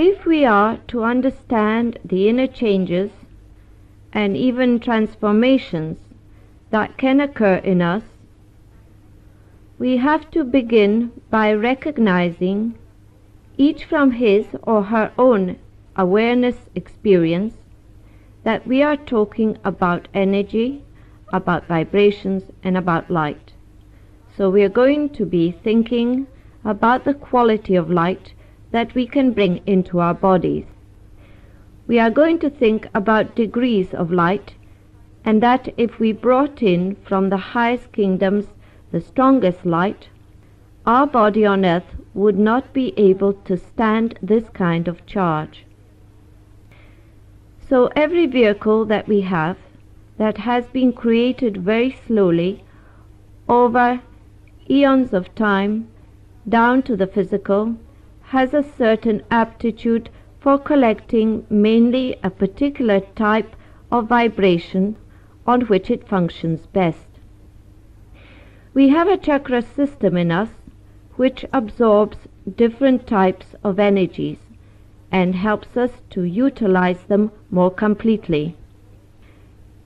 If we are to understand the inner changes and even transformations that can occur in us, we have to begin by recognizing, each from his or her own awareness experience, that we are talking about energy, about vibrations, and about light. So we are going to be thinking about the quality of light that we can bring into our bodies. We are going to think about degrees of light, and that if we brought in from the highest kingdoms the strongest light, our body on earth would not be able to stand this kind of charge. So every vehicle that we have, that has been created very slowly over eons of time down to the physical, has a certain aptitude for collecting mainly a particular type of vibration on which it functions best. We have a chakra system in us which absorbs different types of energies and helps us to utilize them more completely.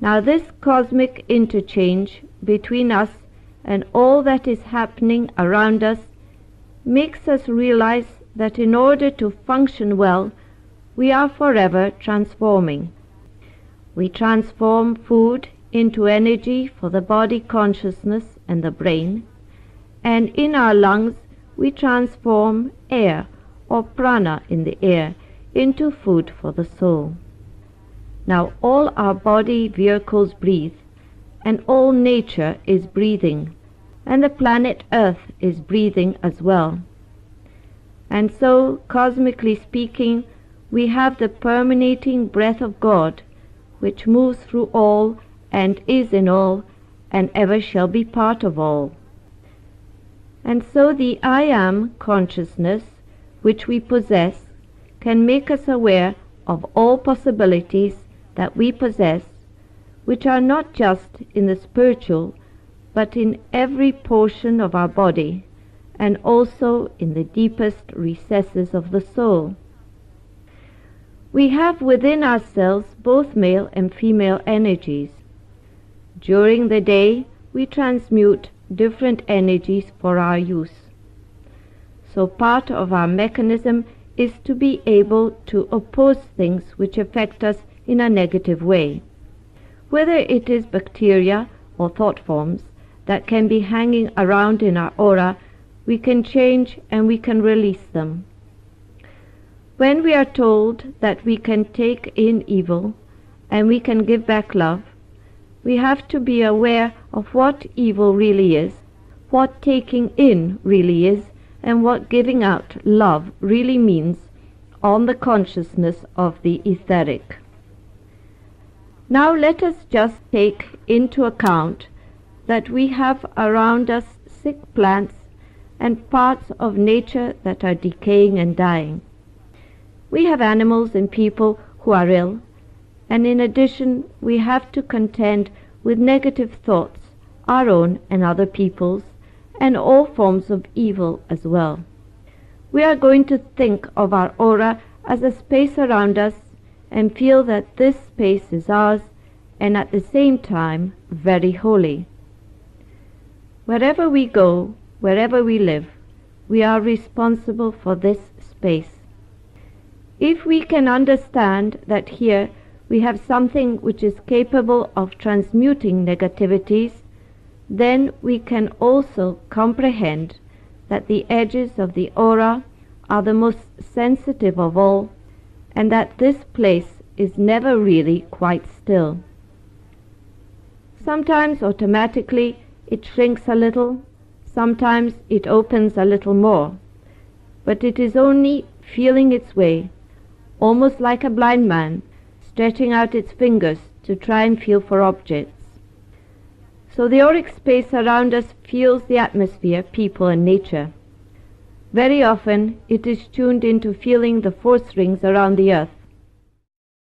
Now, this cosmic interchange between us and all that is happening around us makes us realize that in order to function well, we are forever transforming. We transform food into energy for the body consciousness and the brain, and in our lungs we transform air or prana in the air into food for the soul. Now all our body vehicles breathe, and all nature is breathing, and the planet Earth is breathing as well. And so, cosmically speaking, we have the permeating breath of God, which moves through all and is in all and ever shall be part of all. And so the I Am consciousness which we possess can make us aware of all possibilities that we possess, which are not just in the spiritual, but in every portion of our body, and also in the deepest recesses of the soul. We have within ourselves both male and female energies. During the day, we transmute different energies for our use. So part of our mechanism is to be able to oppose things which affect us in a negative way. Whether it is bacteria or thought forms that can be hanging around in our aura, we can change and we can release them. When we are told that we can take in evil and we can give back love, we have to be aware of what evil really is, what taking in really is, and what giving out love really means on the consciousness of the etheric. Now let us just take into account that we have around us sick plants and parts of nature that are decaying and dying. We have animals and people who are ill, and in addition we have to contend with negative thoughts, our own and other people's, and all forms of evil as well. We are going to think of our aura as a space around us and feel that this space is ours and at the same time very holy. Wherever we go, wherever we live, we are responsible for this space. If we can understand that here we have something which is capable of transmuting negativities, then we can also comprehend that the edges of the aura are the most sensitive of all, and that this place is never really quite still. Sometimes automatically it shrinks a little, sometimes it opens a little more, but it is only feeling its way, almost like a blind man stretching out its fingers to try and feel for objects. So the auric space around us feels the atmosphere, people and nature. Very often it is tuned into feeling the force rings around the earth,